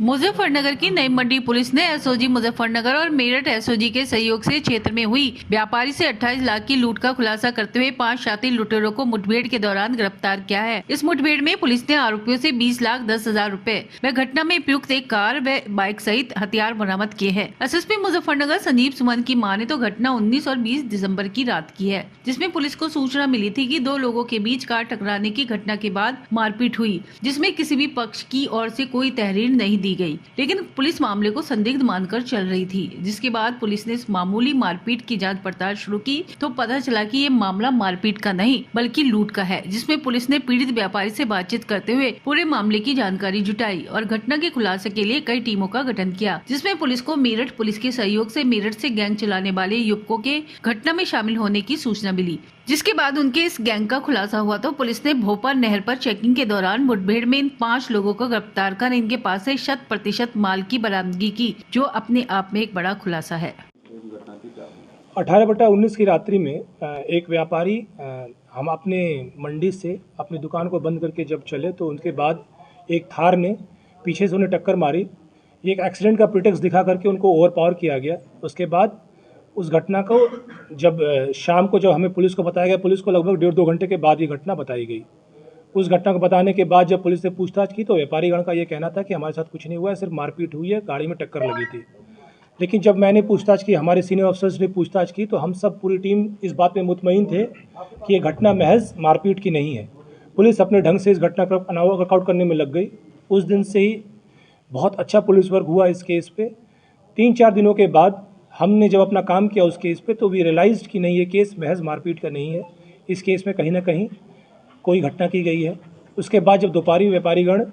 मुजफ्फरनगर की नई मंडी पुलिस ने एसओजी मुजफ्फरनगर और मेरठ एसओजी के सहयोग से क्षेत्र में हुई व्यापारी से 28 लाख की लूट का खुलासा करते हुए 5 शातिर लुटेरों को मुठभेड़ के दौरान गिरफ्तार किया है। इस मुठभेड़ में पुलिस ने आरोपियों से 20,10,000 रूपए व घटना में उपयुक्त एक कार व बाइक सहित हथियार बरामद किए हैं। एसएसपी मुजफ्फरनगर संजीव सुमन की माने तो घटना 19 और 20 दिसम्बर की रात की है, जिसमें पुलिस को सूचना मिली थी कि 2 लोगों के बीच कार टकराने की घटना के बाद मारपीट हुई, जिसमें किसी भी पक्ष की ओर से कोई तहरीर नहीं दी गई, लेकिन पुलिस मामले को संदिग्ध मानकर चल रही थी। जिसके बाद पुलिस ने इस मामूली मारपीट की जांच पड़ताल शुरू की तो पता चला कि ये मामला मारपीट का नहीं बल्कि लूट का है, जिसमें पुलिस ने पीड़ित व्यापारी से बातचीत करते हुए पूरे मामले की जानकारी जुटाई और घटना के खुलासे के लिए कई टीमों का गठन किया, जिसमें पुलिस को मेरठ पुलिस के सहयोग से मेरठ से गैंग चलाने वाले युवकों के घटना में शामिल होने की सूचना मिली। जिसके बाद उनके इस गैंग का खुलासा हुआ तो पुलिस ने भोपाल नहर पर चेकिंग के दौरान मुठभेड़ में इन 5 लोगों को गिरफ्तार कर इनके पास से 100% माल की बरामदगी की, जो अपने आप में एक बड़ा खुलासा है। 18/19 की रात्रि में एक व्यापारी हम अपने मंडी से अपनी दुकान को बंद करके जब चले तो उनके बाद एक थार ने पीछे से उन्हें टक्कर मारी। ये एक एक्सीडेंट का प्रिटेक्स दिखा करके उनको ओवरपावर किया गया। उसके बाद उस घटना को जब शाम को जब हमें पुलिस को बताया गया, पुलिस को लगभग 1.5-2 घंटे के बाद ये घटना बताई गई। उस घटना को बताने के बाद जब पुलिस ने पूछताछ की तो व्यापारीगण का ये कहना था कि हमारे साथ कुछ नहीं हुआ है, सिर्फ मारपीट हुई है, गाड़ी में टक्कर लगी थी। लेकिन जब मैंने पूछताछ की, हमारे सीनियर अफसर्स ने पूछताछ की तो हम सब पूरी टीम इस बात में मुतमईन थे कि ये घटना महज मारपीट की नहीं है। पुलिस अपने ढंग से इस घटना का वर्कआउट करने में लग गई। उस दिन से ही बहुत अच्छा पुलिस वर्क हुआ इस केस पे। 3-4 दिनों के बाद हमने जब अपना काम किया उस केस पे तो वी रियलाइज्ड कि नहीं, ये केस महज मारपीट का नहीं है, इस केस में कहीं ना कहीं कोई घटना की गई है। उसके बाद जब दोपहरी व्यापारीगण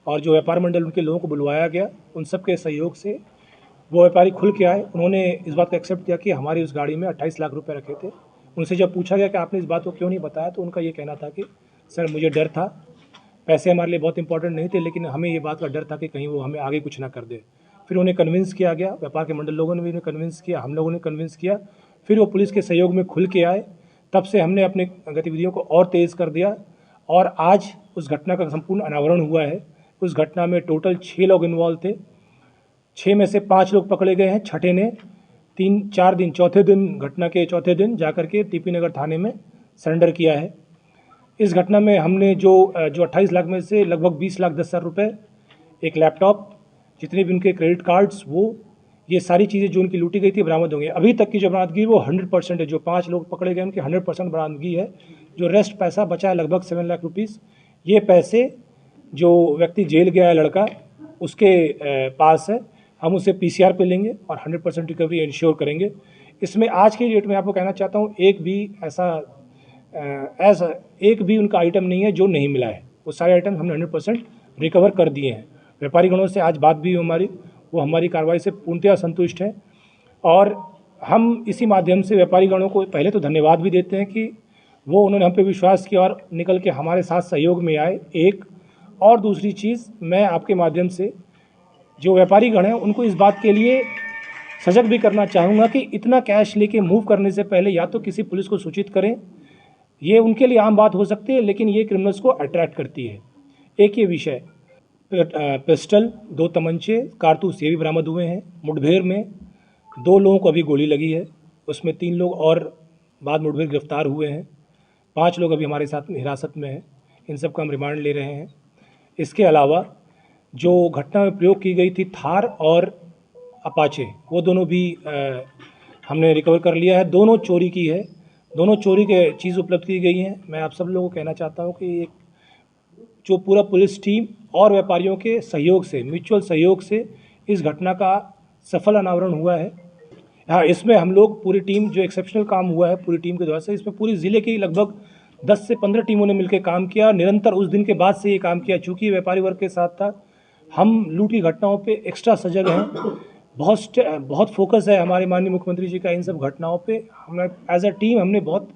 और जो व्यापार मंडल उनके लोगों को बुलवाया गया, उन सब के सहयोग से वो व्यापारी खुल के आए। उन्होंने इस बात को एक्सेप्ट किया कि हमारी उस गाड़ी में 28 लाख रुपए रखे थे। उनसे जब पूछा गया कि आपने इस बात को क्यों नहीं बताया तो उनका ये कहना था कि सर मुझे डर था, पैसे हमारे लिए बहुत इंपॉर्टेंट नहीं थे, लेकिन हमें ये बात का डर था कि कहीं वो हमें आगे कुछ ना कर दे। फिर उन्हें कन्विंस किया गया, व्यापार के मंडल लोगों ने भी उन्हें कन्विंस किया, हम लोगों ने कन्विंस किया। फिर वो पुलिस के सहयोग में खुल के आए। तब से हमने अपने गतिविधियों को और तेज़ कर दिया और आज उस घटना का संपूर्ण अनावरण हुआ है। उस घटना में टोटल 6 लोग इन्वॉल्व थे। 6 में से 5 लोग पकड़े गए हैं। छठे ने 3-4 दिन, चौथे दिन, घटना के चौथे दिन जाकर के टीपी नगर थाने में सरेंडर किया है। इस घटना में हमने जो 28 लाख में से लगभग 20,10,000 रुपये, एक लैपटॉप, जितने भी उनके क्रेडिट कार्ड्स, ये सारी चीज़ें जो उनकी लूटी गई थी बरामद होंगी। अभी तक की जो बरामदगी वो 100% है। जो 5 लोग पकड़े गए उनकी 100% बरामदगी है। जो रेस्ट पैसा बचा है लगभग 7 लाख रुपीज़, ये पैसे जो व्यक्ति जेल गया है लड़का, उसके पास है। हम उसे PCR पे लेंगे और 100% रिकवरी इंश्योर करेंगे। इसमें आज के डेट में आपको कहना चाहता हूँ, एक भी उनका आइटम नहीं है जो नहीं मिला है। वो सारे आइटम हमने 100% रिकवर कर दिए हैं। व्यापारीगणों से आज बात भी हमारी, वो हमारी कार्रवाई से पूर्णतः संतुष्ट हैं और हम इसी माध्यम से व्यापारीगणों को पहले तो धन्यवाद भी देते हैं कि वो उन्होंने हम पे विश्वास किया और निकल के हमारे साथ सहयोग में आए। एक और दूसरी चीज़, मैं आपके माध्यम से जो व्यापारीगण हैं उनको इस बात के लिए सजग भी करना चाहूँगा कि इतना कैश लेके मूव करने से पहले या तो किसी पुलिस को सूचित करें। ये उनके लिए आम बात हो सकती है, लेकिन ये क्रिमिनल्स को अट्रैक्ट करती है। एक ये विषय, पिस्टल, 2 तमंचे, कारतूस ये भी बरामद हुए हैं। मुठभेड़ में 2 लोगों को अभी गोली लगी है, उसमें 3 लोग और बाद मुठभेड़ गिरफ्तार हुए हैं। 5 लोग अभी हमारे साथ हिरासत में हैं, इन सब का हम रिमांड ले रहे हैं। इसके अलावा जो घटना में प्रयोग की गई थी थार और अपाचे, वो दोनों भी हमने रिकवर कर लिया है। दोनों चोरी की है, दोनों चोरी के चीज़ उपलब्ध की गई हैं। मैं आप सब लोगों को कहना चाहता हूँ कि एक जो पूरा पुलिस टीम और व्यापारियों के सहयोग से, म्यूचुअल सहयोग से इस घटना का सफल अनावरण हुआ है। हाँ, इसमें हम लोग पूरी टीम, जो एक्सेप्शनल काम हुआ है पूरी टीम के द्वारा से, इसमें पूरी ज़िले की लगभग 10 से 15 टीमों ने मिलकर काम किया। निरंतर उस दिन के बाद से ये काम किया। चूँकि व्यापारी वर्ग के साथ था, हम लूट की घटनाओं पे एक्स्ट्रा सजग हैं। बहुत फोकस है हमारे माननीय मुख्यमंत्री जी का इन सब घटनाओं पे। हमने एज अ टीम हमने बहुत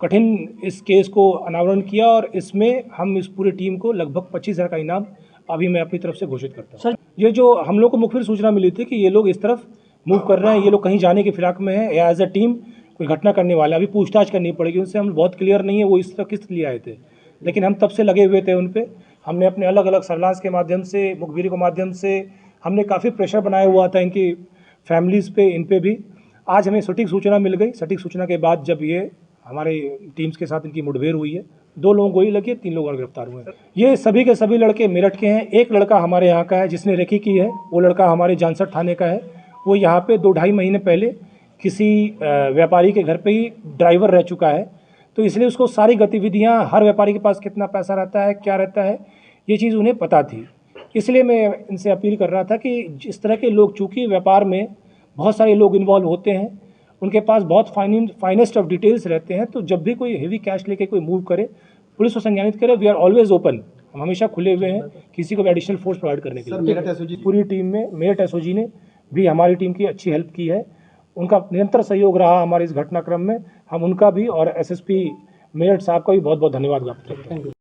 कठिन इस केस को अनावरण किया और इसमें हम इस पूरी टीम को लगभग 25,000 का इनाम अभी मैं अपनी तरफ से घोषित करता हूँ। ये जो हम लोग को मुखबिर सूचना मिली थी कि ये लोग इस तरफ मूव कर रहे हैं, ये लोग कहीं जाने की फिराक में है या एज अ टीम कोई घटना करने वाला, अभी पूछताछ करनी पड़ेगी उनसे। हम बहुत क्लियर नहीं है वो इस तरफ किस लिए आए थे, लेकिन हम तब से लगे हुए थे उन पे। हमने अपने अलग अलग सर्विलांस के माध्यम से, मुखबिरी के माध्यम से हमने काफ़ी प्रेशर बनाया हुआ था इनकी फैमिलीज़ पे, इन पे भी। आज हमें सटीक सूचना मिल गई। सटीक सूचना के बाद जब ये हमारे टीम्स के साथ इनकी मुठभेड़ हुई है, 2 लोगों को गोली लगी है, 3 लोग और गिरफ्तार हुए हैं। ये सभी के सभी लड़के मेरठ के हैं। एक लड़का हमारे यहाँ का है जिसने रेकी की है, वो लड़का हमारे जानसठ थाने का है। वो यहाँ पे 2-2.5 महीने पहले किसी व्यापारी के घर पे ही ड्राइवर रह चुका है, तो इसलिए उसको सारी गतिविधियाँ, हर व्यापारी के पास कितना पैसा रहता है, क्या रहता है, ये चीज़ उन्हें पता थी। इसलिए मैं इनसे अपील कर रहा था कि जिस तरह के लोग, चूँकि व्यापार में बहुत सारे लोग इन्वॉल्व होते हैं, उनके पास बहुत फाइनेस्ट ऑफ डिटेल्स रहते हैं, तो जब भी कोई हेवी कैश लेके कोई मूव करे, पुलिस को संज्ञानित करे। वी आर ऑलवेज ओपन, हम हमेशा खुले हुए हैं किसी को भी एडिशनल फोर्स प्रोवाइड करने के लिए। पूरी टीम में मेरठ एसओजी ने भी हमारी टीम की अच्छी हेल्प की है। उनका निरंतर सहयोग रहा हमारे इस घटनाक्रम में। हम उनका भी और एसएसपी मेरठ साहब का भी बहुत बहुत धन्यवाद ज्ञापित करते हैं।